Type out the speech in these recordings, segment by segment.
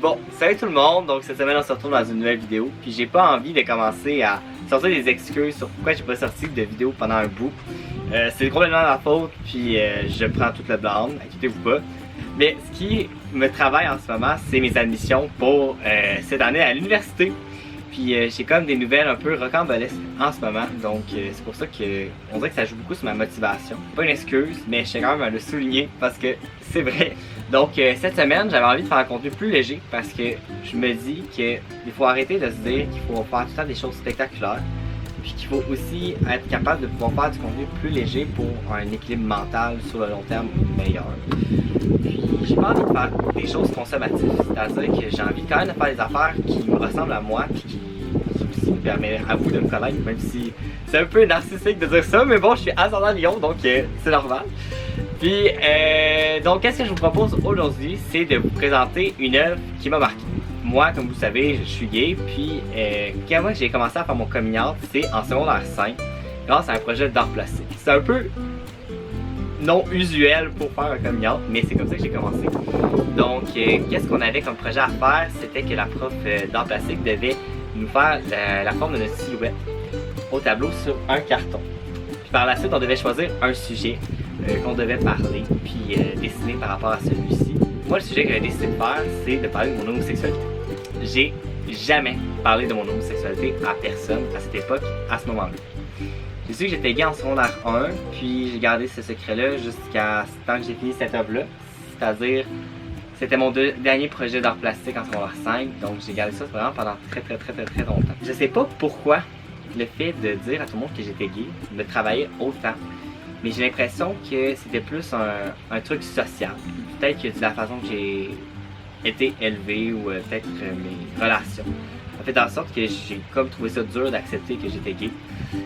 Bon, salut tout le monde, donc cette semaine on se retrouve dans une nouvelle vidéo. Puis j'ai pas envie de commencer à sortir des excuses sur pourquoi j'ai pas sorti de vidéo pendant un bout. C'est complètement ma faute, puis je prends tout le blâme, inquiétez-vous pas. Mais ce qui me travaille en ce moment, c'est mes admissions pour cette année à l'université. Puis j'ai comme des nouvelles un peu rocambolesques en ce moment, donc c'est pour ça qu'on dirait que ça joue beaucoup sur ma motivation. Pas une excuse, mais je tiens quand même à le souligner parce que c'est vrai. Donc cette semaine, j'avais envie de faire un contenu plus léger parce que je me dis qu'il faut arrêter de se dire qu'il faut faire tout le temps des choses spectaculaires. Puis qu'il faut aussi être capable de pouvoir faire du contenu plus léger pour un équilibre mental sur le long terme meilleur. Puis j'ai pas envie de faire des choses consommatives, c'est-à-dire que j'ai envie quand même de faire des affaires qui me ressemblent à moi puis qui aussi me permettent à vous de me connaître, même si c'est un peu narcissique de dire ça, mais bon, je suis ascendant Lion, donc c'est normal. Puis donc qu'est-ce que je vous propose aujourd'hui, c'est de vous présenter une œuvre qui m'a marqué. Moi, comme vous savez, je suis gay, puis quand moi j'ai commencé à faire mon coming out, c'est en secondaire 5, grâce à un projet d'art plastique. C'est un peu non usuel pour faire un coming out, mais c'est comme ça que j'ai commencé. Donc, qu'est-ce qu'on avait comme projet à faire? C'était que la prof d'art plastique devait nous faire la forme de notre silhouette au tableau sur un carton. Puis par la suite, on devait choisir un sujet qu'on devait parler, puis dessiner par rapport à celui-ci. Moi, le sujet que j'ai décidé de faire, c'est de parler de mon homosexualité. J'ai jamais parlé de mon homosexualité à personne à cette époque, à ce moment-là. J'ai su que j'étais gay en secondaire 1, puis j'ai gardé ce secret-là jusqu'à ce temps que j'ai fini cette œuvre-là. C'est-à-dire, c'était mon dernier projet d'art plastique en secondaire 5, donc j'ai gardé ça vraiment pendant très longtemps. Je sais pas pourquoi le fait de dire à tout le monde que j'étais gay me travaillait autant. Mais j'ai l'impression que c'était plus un truc social. Peut-être que c'est la façon que j'ai été élevé ou peut-être mes relations. Ça fait en sorte que j'ai comme trouvé ça dur d'accepter que j'étais gay.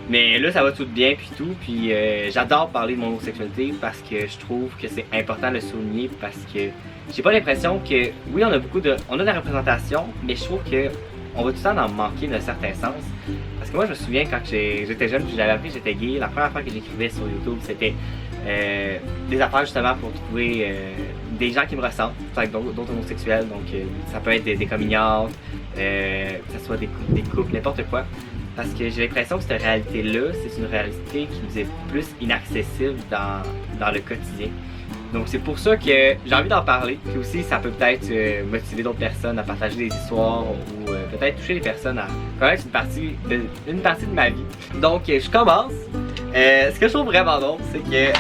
Mais là, ça va tout bien puis tout. Puis j'adore parler de mon homosexualité parce que je trouve que c'est important de le souligner parce que j'ai pas l'impression que, oui, on a de la représentation, mais je trouve que on va tout le temps en manquer d'un certain sens. Parce que moi, je me souviens quand j'étais jeune, j'avais appris que j'étais gay. La première fois que j'écrivais sur YouTube, c'était des affaires justement pour trouver des gens qui me ressemblent, d'autres homosexuels. Donc, ça peut être des coming out, que ce soit des couples, n'importe quoi. Parce que j'ai l'impression que cette réalité-là, c'est une réalité qui nous est plus inaccessible dans le quotidien. Donc c'est pour ça que j'ai envie d'en parler, puis aussi ça peut peut-être motiver d'autres personnes à partager des histoires ou peut-être toucher les personnes à connaître une partie de ma vie. Donc je commence. Ce que je trouve vraiment drôle, c'est que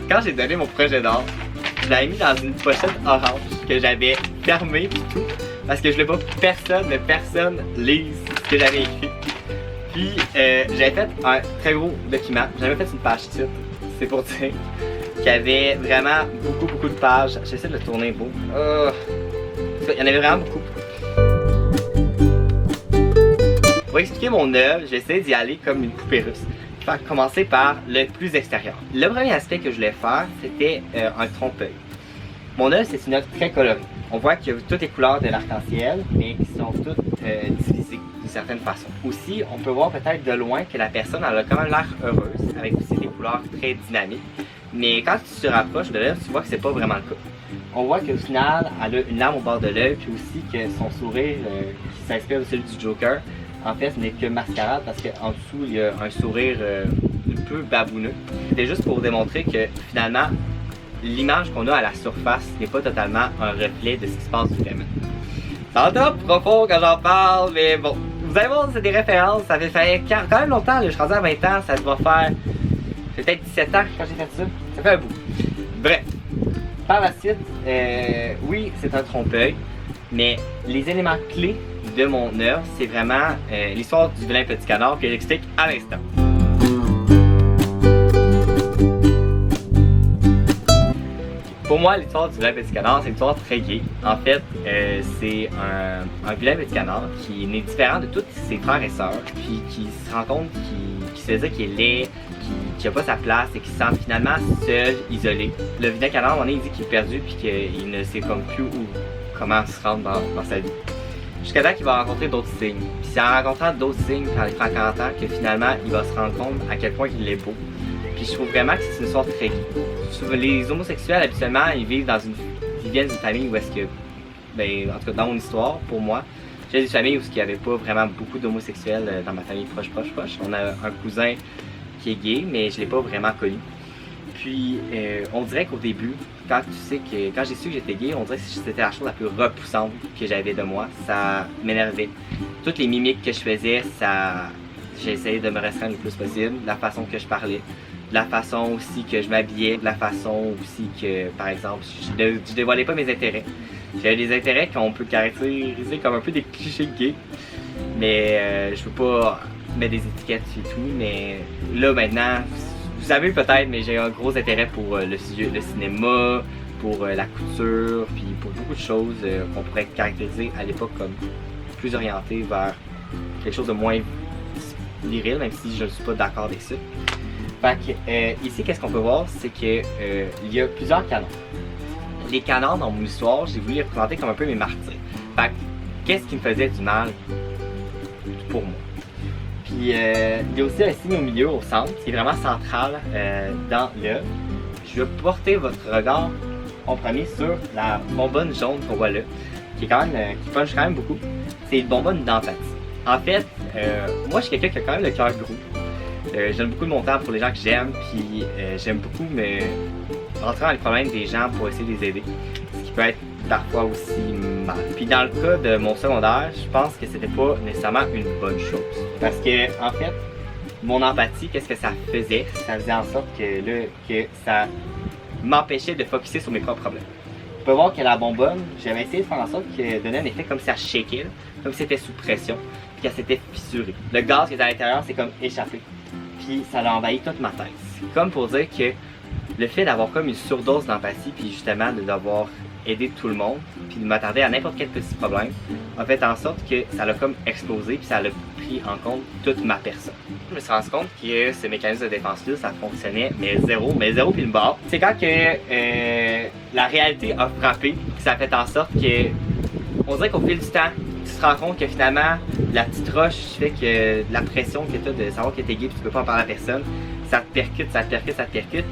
quand j'ai donné mon projet d'art, je l'avais mis dans une pochette orange que j'avais fermée et tout, parce que je voulais pas que personne lise ce que j'avais écrit. Puis j'avais fait un très gros document, j'avais fait une page titre, c'est pour dire. Il y avait vraiment beaucoup de pages. J'essaie de le tourner beau. Il y en avait vraiment beaucoup. Pour expliquer mon œuvre, j'essaie d'y aller comme une poupée russe. Je vais commencer par le plus extérieur. Le premier aspect que je voulais faire, c'était un trompe-l'œil. Mon œuvre, c'est une œuvre très colorée. On voit qu'il y a toutes les couleurs de l'arc-en-ciel, mais qui sont toutes divisées d'une certaine façon. Aussi, on peut voir peut-être de loin que la personne elle a quand même l'air heureuse, avec aussi des couleurs très dynamiques. Mais quand tu te rapproches de l'œuvre, tu vois que c'est pas vraiment le cas. On voit qu'au final, elle a une larme au bord de l'œil, puis aussi que son sourire, qui s'inspire de celui du Joker, en fait, ce n'est que mascarade parce qu'en dessous, il y a un sourire un peu babouneux. C'était juste pour démontrer que finalement, l'image qu'on a à la surface n'est pas totalement un reflet de ce qui se passe vraiment. Ça va profond quand j'en parle, mais bon, vous allez voir, c'est des références. Ça fait quand même longtemps, là, je suis rendu à 20 ans, ça doit faire peut-être 17 ans quand j'ai fait ça. Ça fait un bout. Bref. Par la suite, oui, c'est un trompe-l'œil, mais les éléments clés de mon œuvre, c'est vraiment l'histoire du vilain petit canard que j'explique à l'instant. Pour moi, l'histoire du vilain petit canard, c'est une histoire très gay. En fait, c'est un vilain petit canard qui est différent de tous ses frères et sœurs, puis qui se rend compte qu'il se dit qu'il est laid, qui n'a pas sa place et qui se sent finalement seul, isolé. Le vilain canard, à un moment donné, il dit qu'il est perdu puis qu'il ne sait comme plus comment se rendre dans sa vie. Jusqu'à temps qu'il va rencontrer d'autres signes. Puis c'est en rencontrant d'autres signes quand il prend 40 ans que finalement il va se rendre compte à quel point il est beau. Puis je trouve vraiment que c'est une histoire très gay. Les homosexuels habituellement ils viennent d'une famille où est-ce que Ben, en tout cas, dans mon histoire, pour moi, j'ai des familles où il n'y avait pas vraiment beaucoup d'homosexuels dans ma famille proche. On a un cousin qui est gay, mais je ne l'ai pas vraiment connu. Puis, on dirait qu'au début, quand j'ai su que j'étais gay, on dirait que c'était la chose la plus repoussante que j'avais de moi. Ça m'énervait. Toutes les mimiques que je faisais, j'ai essayé de me restreindre le plus possible. La façon que je parlais, la façon aussi que je m'habillais, la façon aussi que, par exemple, je dévoilais pas mes intérêts. J'avais des intérêts qu'on peut caractériser comme un peu des clichés gays. Mais je veux pas mettre des étiquettes et tout. Mais là, maintenant, vous savez peut-être, mais j'ai un gros intérêt pour le cinéma, pour la couture, puis pour beaucoup de choses qu'on pourrait caractériser à l'époque comme plus orienté vers quelque chose de moins viril, même si je ne suis pas d'accord avec ça. Fait que, ici, qu'est-ce qu'on peut voir, c'est que il y a plusieurs canons. Les canons dans mon histoire, j'ai voulu les représenter comme un peu mes martyrs. Fait que, qu'est-ce qui me faisait du mal pour moi? Puis il y a aussi un signe au milieu, au centre, qui est vraiment central dans le. Je vais porter votre regard en premier sur la bonbonne jaune qu'on voit là, qui est quand même, qui punch quand même beaucoup. C'est une bonbonne d'empathie. En fait, moi je suis quelqu'un qui a quand même le cœur gros. Je donne beaucoup de mon temps pour les gens que j'aime, puis j'aime beaucoup me rentrer dans les problèmes des gens pour essayer de les aider. Ce qui peut être parfois aussi mal. Puis dans le cas de mon secondaire, je pense que c'était pas nécessairement une bonne chose. Parce que, en fait, mon empathie, qu'est-ce que ça faisait? Ça faisait en sorte que ça m'empêchait de focusser sur mes propres problèmes. Tu peux voir que la bonbonne, j'avais essayé de faire en sorte qu'elle donnait un effet comme si elle shakeait, comme si c'était sous pression, puis qu'elle s'était fissurée. Le gaz qui est à l'intérieur, c'est comme échappé. Puis ça a envahi toute ma tête. C'est comme pour dire que le fait d'avoir comme une surdose d'empathie, puis justement de devoir aider tout le monde, puis de m'attarder à n'importe quel petit problème, a fait en sorte que ça l'a comme explosé, puis ça l'a pris en compte toute ma personne. Je me suis rendu compte que ce mécanisme de défense-là, ça fonctionnait, mais zéro puis une barre. C'est quand que la réalité a frappé, puis ça a fait en sorte que, on dirait qu'au fil du temps, tu te rends compte que finalement, la petite roche fait que la pression que tu as de savoir que tu es gay, puis tu peux pas en parler à personne, ça te percute,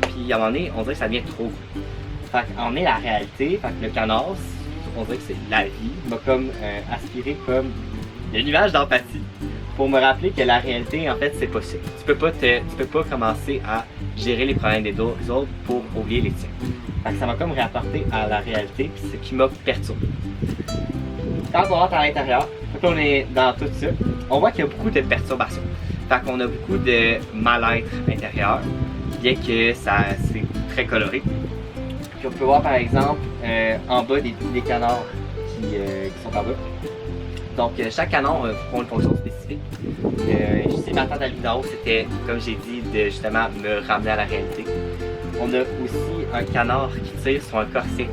puis à un moment donné, on dirait que ça devient trop gros. Fait qu'on est la réalité, fait que le canard, on dirait que c'est la vie, m'a comme aspiré comme un nuage d'empathie pour me rappeler que la réalité, en fait, c'est possible. Tu peux pas commencer à gérer les problèmes des autres pour oublier les tiens. Fait que ça m'a comme réapporté à la réalité, puis ce qui m'a perturbé. Quand on rentre à l'intérieur, quand on est dans tout ça, on voit qu'il y a beaucoup de perturbations. Fait qu'on a beaucoup de mal-être intérieur, bien que c'est très coloré. Puis on peut voir par exemple en bas des canards qui sont en bas. Donc chaque canard a une fonction spécifique. Ici ma tante à la vidéo, c'était, comme j'ai dit, de justement me ramener à la réalité. On a aussi un canard qui tire sur un corset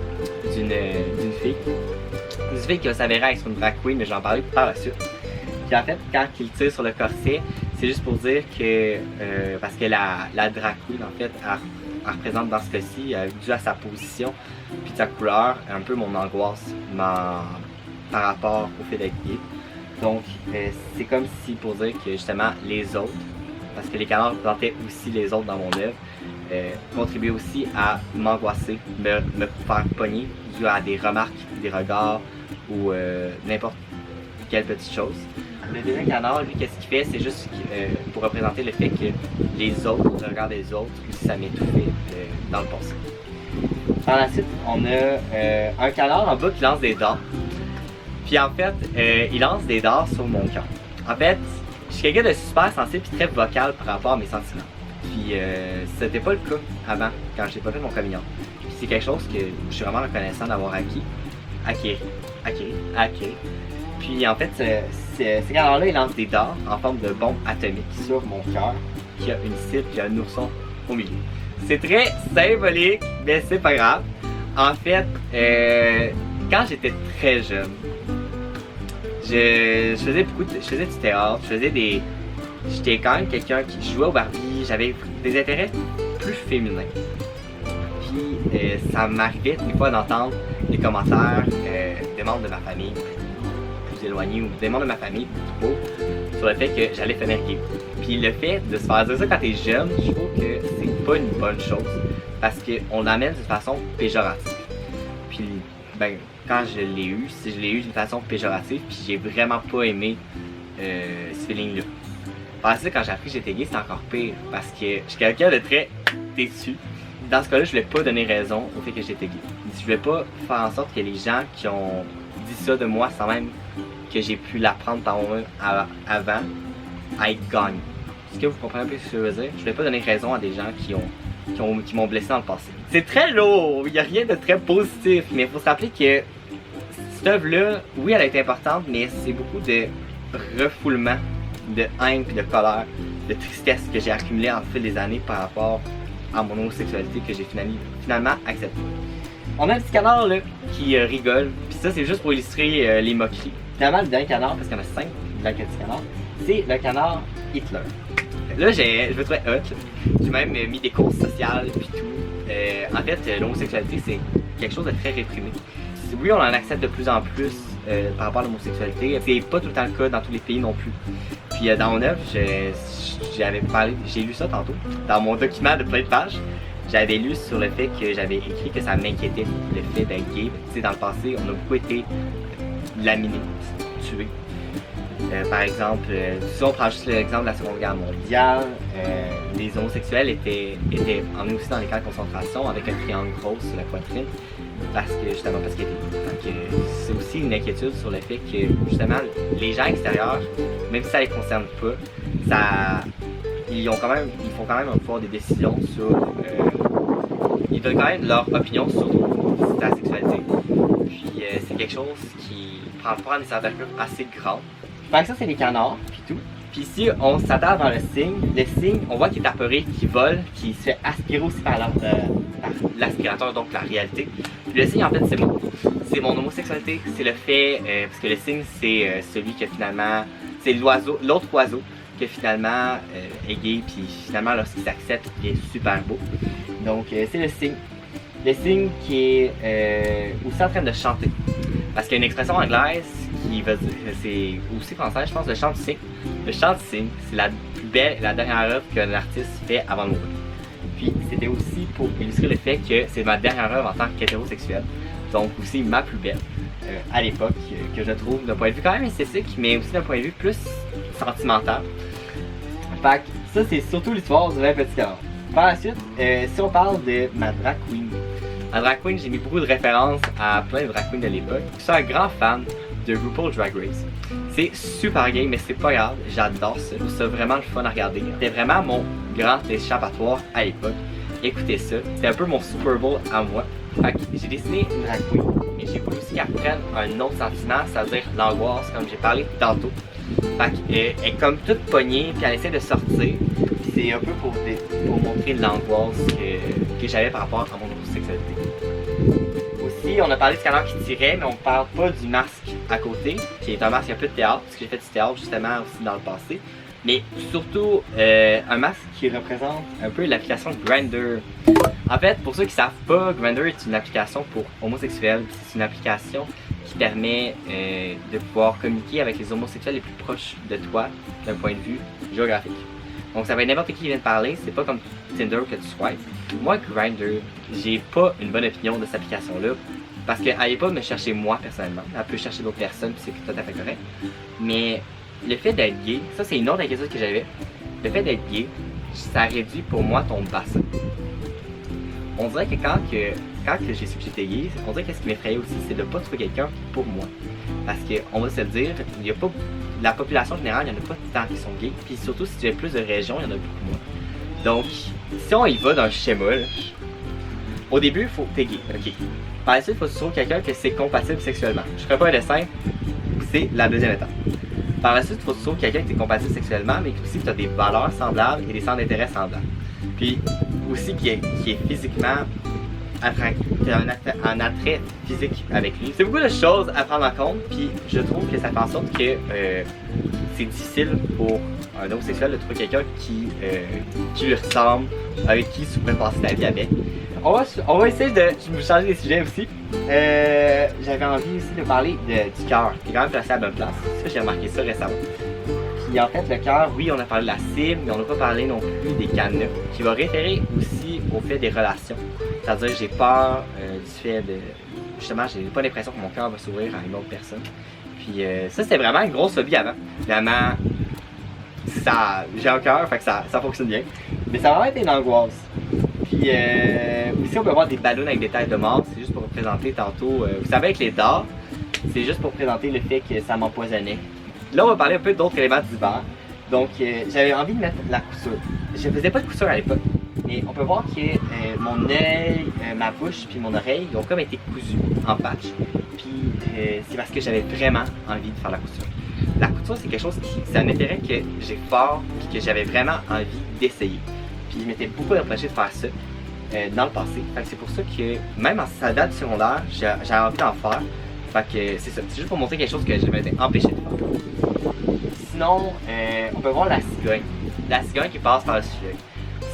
d'une fille. Une fille qui va s'avérer être une drag queen, mais j'en parlais par la suite. Puis en fait, quand il tire sur le corset, c'est juste pour dire que, parce que la drag queen, en fait, elle représente dans ce cas-ci, dû à sa position, puis sa couleur, un peu mon angoisse par rapport au fait d'être gay. Donc, c'est comme si pour dire que justement, les autres, parce que les canards représentaient aussi les autres dans mon œuvre, contribuaient aussi à m'angoisser, me faire pogner dû à des remarques, des regards ou n'importe quelle petite chose. Le deuxième canard, lui, qu'est-ce qu'il fait? C'est juste pour représenter le fait que les autres, le regard des autres, ça m'étouffait dans le passé. Par la suite, on a un canard en bas qui lance des dards. Puis en fait, il lance des dards sur mon cœur. En fait, je suis quelqu'un de super sensible et très vocal par rapport à mes sentiments. Puis c'était pas le cas avant, quand j'ai pas fait mon coming out. Puis c'est quelque chose que je suis vraiment reconnaissant d'avoir acquis. Puis en fait, ces canards-là, ils lancent des dards en forme de bombe atomique sur mon cœur, qui a une cible, qui a un ourson au milieu. C'est très symbolique, mais c'est pas grave. En fait, quand j'étais très jeune, je faisais du théâtre, j'étais quand même quelqu'un qui jouait au Barbie, j'avais des intérêts plus féminins. Puis ça m'arrivait des fois d'entendre des commentaires des membres de ma famille plus éloignés ou des membres de ma famille trop sur le fait que j'allais finir gay. Puis le fait de se faire dire ça quand t'es jeune, je trouve que c'est pas une bonne chose parce qu'on l'amène de façon péjorative. Puis ben, quand je l'ai eu, je l'ai eu d'une façon péjorative, puis j'ai vraiment pas aimé ce feeling-là. Par ça, quand j'ai appris que j'étais gay, c'était encore pire, parce que je suis quelqu'un de très déçu. Dans ce cas-là, je voulais pas donner raison au fait que j'étais gay. Je voulais pas faire en sorte que les gens qui ont dit ça de moi, sans même que j'ai pu l'apprendre par moi avant, aient gagné. Est-ce que vous comprenez un peu ce que je veux dire? Je voulais pas donner raison à des gens qui m'ont blessé dans le passé. C'est très lourd, il n'y a rien de très positif, mais il faut se rappeler que cette œuvre-là, oui, elle a été importante, mais c'est beaucoup de refoulement, de haine, de colère, de tristesse que j'ai accumulé en fil des années par rapport à mon homosexualité que j'ai finalement acceptée. On a un petit canard là qui rigole, puis ça c'est juste pour illustrer les moqueries. Finalement, le dernier canard, parce qu'il y en a 5 dans le petit canard, c'est le canard Hitler. Là, je me trouvais hot. J'ai même mis des causes sociales puis tout. En fait, l'homosexualité, c'est quelque chose de très réprimé. Oui, on en accepte de plus en plus par rapport à l'homosexualité. C'est pas tout le temps le cas dans tous les pays non plus. Puis dans mon œuvre, j'ai lu ça tantôt, dans mon document de plein de pages. J'avais lu sur le fait que j'avais écrit que ça m'inquiétait le fait d'être gay. Tu sais, dans le passé, on a beaucoup été laminés, tués. Par exemple, si on prend juste l'exemple de la Seconde Guerre mondiale, les homosexuels étaient emmenés aussi dans les camps de concentration avec un triangle rose sur la poitrine, parce qu'ils étaient gay. C'est aussi une inquiétude sur le fait que justement les gens extérieurs, même si ça les concerne pas, ils font quand même un pouvoir des décisions sur, ils donnent quand même leur opinion sur ta sexualité. Puis c'est quelque chose qui prend des envergures assez grandes. Fait que ça, c'est les canards, puis tout. Puis ici, on s'attarde vers le signe. Le signe, on voit qu'il est apeuré, qu'il vole, qu'il se fait aspirer aussi par l'aspirateur, donc la réalité. Puis le signe, en fait, c'est moi. C'est mon homosexualité, c'est le fait, parce que le signe, c'est celui que finalement, c'est l'autre oiseau que finalement est gay, puis finalement, lorsqu'il s'accepte, il est super beau. Donc, c'est le signe. Le signe qui est aussi en train de chanter. Parce qu'il y a une expression anglaise qui veut dire, c'est aussi français, je pense, le chant du cygne. Le chant du cygne, c'est la plus belle et la dernière œuvre qu'un artiste fait avant de mourir. Puis c'était aussi pour illustrer le fait que c'est ma dernière œuvre en tant qu'hétérosexuel. Donc aussi ma plus belle à l'époque, que je trouve d'un point de vue quand même esthétique, mais aussi d'un point de vue plus sentimental. Fait que ça, c'est surtout l'histoire du vrai petit canard. Par la suite, si on parle de ma drag queen. Ma drag queen, j'ai mis beaucoup de références à plein de drag queens de l'époque. Je suis un grand fan de RuPaul Drag Race. C'est super gay, mais c'est pas grave, j'adore ça. Je trouve ça vraiment le fun à regarder. C'était vraiment mon grand échappatoire à l'époque. Écoutez ça, c'était un peu mon Super Bowl à moi. Fait que j'ai dessiné une drag queen, mais j'ai voulu aussi qu'elle prenne un autre sentiment, c'est-à-dire l'angoisse, comme j'ai parlé tantôt. Fait qu'elle est comme toute pognée, puis elle essaie de sortir. Puis c'est un peu pour montrer l'angoisse que j'avais par rapport à mon homosexualité. Aussi, on a parlé du canard qui tirait, mais on parle pas du masque à côté, qui est un masque un peu de théâtre, parce que j'ai fait du théâtre justement aussi dans le passé. Mais surtout, un masque qui représente un peu l'application Grindr. En fait, pour ceux qui savent pas, Grindr est une application pour homosexuels. C'est une application qui permet de pouvoir communiquer avec les homosexuels les plus proches de toi d'un point de vue géographique. Donc ça va être n'importe qui vient de parler, c'est pas comme Tinder que tu swipes. Moi, Grindr, j'ai pas une bonne opinion de cette application-là, parce qu'elle n'est pas me chercher moi personnellement, elle peut chercher d'autres personnes, puis c'est tout à fait correct. Mais le fait d'être gay, ça c'est une autre inquiétude que j'avais. Le fait d'être gay, ça réduit pour moi ton bassin. On dirait que quand j'ai su que j'étais gay, on dirait que ce qui m'effrayait aussi, c'est de pas trouver quelqu'un pour moi. Parce qu'on va se le dire, il y a pas, la population générale, il n'y en a pas tant qui sont gays. Puis surtout, si tu as plus de régions, il y en a beaucoup moins. Donc, si on y va d'un schéma, là, au début, il faut que tu es gay. Ok. Par la suite, il faut que tu trouves quelqu'un que c'est compatible sexuellement. Je ferai pas un dessin, c'est la deuxième étape. Par la suite, il faut que tu trouves quelqu'un qui est compatible sexuellement, mais aussi que tu as des valeurs semblables et des centres d'intérêt semblables. Puis aussi qui est physiquement un attrait physique avec lui. C'est beaucoup de choses à prendre en compte, puis je trouve que ça fait en sorte que c'est difficile pour un homosexuel de trouver quelqu'un qui lui ressemble, avec qui tu pourrais passer ta vie avec. On va essayer de changer les sujets aussi. J'avais envie aussi de parler du cœur, qui est quand même placé à la bonne place. Ça, j'ai remarqué ça récemment. Puis en fait, le cœur, oui, on a parlé de la cible, mais on n'a pas parlé non plus des cadenas, qui va référer aussi au fait des relations. C'est-à-dire, j'ai peur du fait justement, j'ai pas l'impression que mon cœur va s'ouvrir à une autre personne. Puis ça, c'était vraiment une grosse phobie avant. Vraiment, j'ai un cœur, fait que ça fonctionne bien. Mais ça a vraiment été une angoisse. Puis aussi, on peut voir des ballons avec des têtes de mort. C'est juste pour représenter tantôt. Vous savez, avec les dards, c'est juste pour présenter le fait que ça m'empoisonnait. Là, on va parler un peu d'autres éléments d'hiver. Donc, j'avais envie de mettre la couture. Je faisais pas de couture à l'époque. Mais on peut voir que mon œil, ma bouche puis mon oreille ont comme été cousus en patch. Puis c'est parce que j'avais vraiment envie de faire la couture. La couture, c'est quelque chose c'est un intérêt que j'ai fort et que j'avais vraiment envie d'essayer. Puis il m'était beaucoup reproché de faire ça dans le passé. Fait que c'est pour ça que même en salle du secondaire, j'avais envie d'en faire. Fait que c'est ça. C'est juste pour montrer quelque chose que j'avais été empêché de faire. Sinon, on peut voir la cigogne. La cigogne qui passe par le sujet.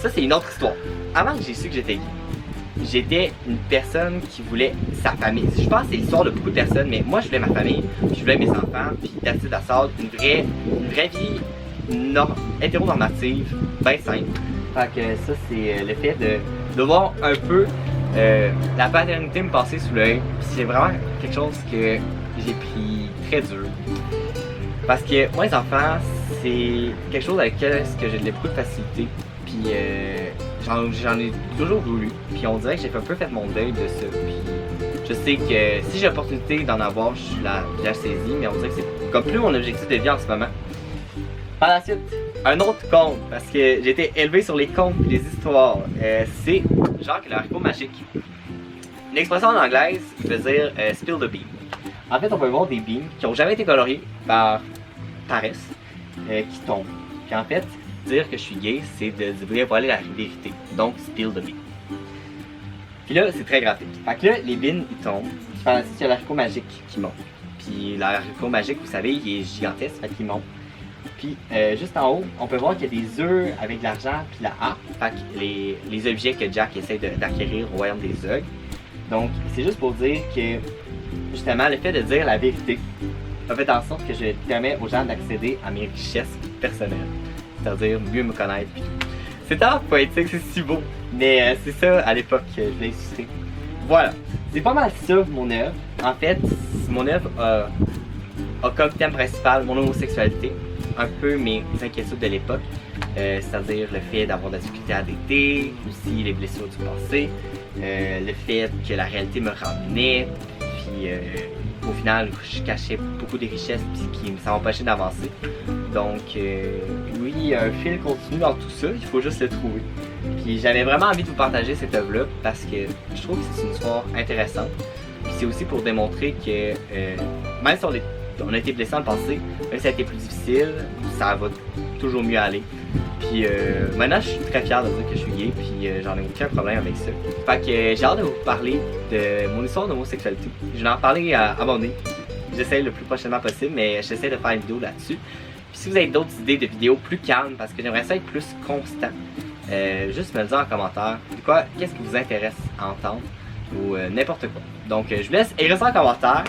Ça, c'est une autre histoire. Avant que j'ai su que j'étais gay, j'étais une personne qui voulait sa famille. Je pense que c'est l'histoire de beaucoup de personnes, mais moi, je voulais ma famille, je voulais mes enfants, puis d'attitude à ça, une vraie vie hétéronormative, bien simple. Fait que ça, c'est le fait de voir un peu la paternité me passer sous l'œil. C'est vraiment quelque chose que j'ai pris très dur. Parce que moi, les enfants, c'est quelque chose avec lequel j'ai beaucoup de facilité. Puis j'en ai toujours voulu. Puis on dirait que j'ai un peu fait mon deuil de ça. Puis je sais que si j'ai l'opportunité d'en avoir, je la saisis. Mais on dirait que c'est comme plus mon objectif de vie en ce moment. Par la suite, un autre conte. Parce que j'ai été élevé sur les contes et les histoires. C'est Jacques le haricot magique. Une expression en anglaise qui veut dire spill the bean. En fait, on peut voir des beans qui n'ont jamais été coloriés par paresse qui tombent. Puis en fait, dire que je suis gay, c'est de dévoiler la vérité. Donc, spill the bean. Puis là, c'est très graphique. Fait que là, les beans, ils tombent. Puis par la suite, il y a l'haricot magique qui monte. Puis l'haricot magique, vous savez, il est gigantesque, fait qu'il monte. Puis juste en haut, on peut voir qu'il y a des œufs avec de l'argent puis la harpe. Fait que les objets que Jack essaie d'acquérir au royaume des ogres. Donc, c'est juste pour dire que, justement, le fait de dire la vérité a fait en sorte que je permets aux gens d'accéder à mes richesses personnelles. C'est-à-dire mieux me connaître. C'est tellement poétique, c'est si beau. Mais c'est ça, à l'époque, je l'ai suscité. Voilà. C'est pas mal ça, mon œuvre. En fait, mon œuvre a comme thème principal mon homosexualité. Un peu mes inquiétudes de l'époque. C'est-à-dire le fait d'avoir de la difficulté à dater, aussi les blessures du passé, le fait que la réalité me ramenait, puis au final, je cachais beaucoup de richesses puis ça m'empêchait d'avancer. Donc, oui, il y a un fil continu dans tout ça, il faut juste le trouver. Puis j'avais vraiment envie de vous partager cette œuvre-là parce que je trouve que c'est une histoire intéressante. Puis c'est aussi pour démontrer que même si on a été blessé dans le passé, même si ça a été plus difficile, ça va toujours mieux aller. Puis maintenant, je suis très fier de dire que je suis gay, puis j'en ai aucun problème avec ça. Fait que j'ai hâte de vous parler de mon histoire d'homosexualité. Je vais en parler à un moment donné. J'essaie le plus prochainement possible, mais j'essaie de faire une vidéo là-dessus. Puis si vous avez d'autres idées de vidéos plus calmes, parce que j'aimerais ça être plus constant, juste me le dire en commentaire. Qu'est-ce qui vous intéresse à entendre, ou n'importe quoi. Donc je vous laisse écrire ça en commentaire,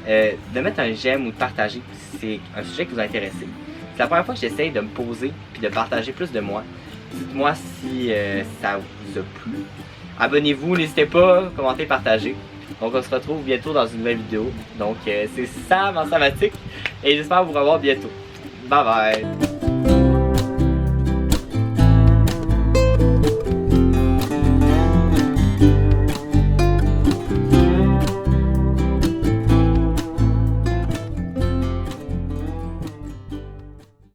de mettre un j'aime ou de partager si c'est un sujet qui vous intéresse. C'est la première fois que j'essaye de me poser puis de partager plus de moi. Dites-moi si ça vous a plu. Abonnez-vous, n'hésitez pas, commentez, partagez. Donc on se retrouve bientôt dans une nouvelle vidéo. Donc c'est Sam en Samatique et j'espère vous revoir bientôt. Bye bye!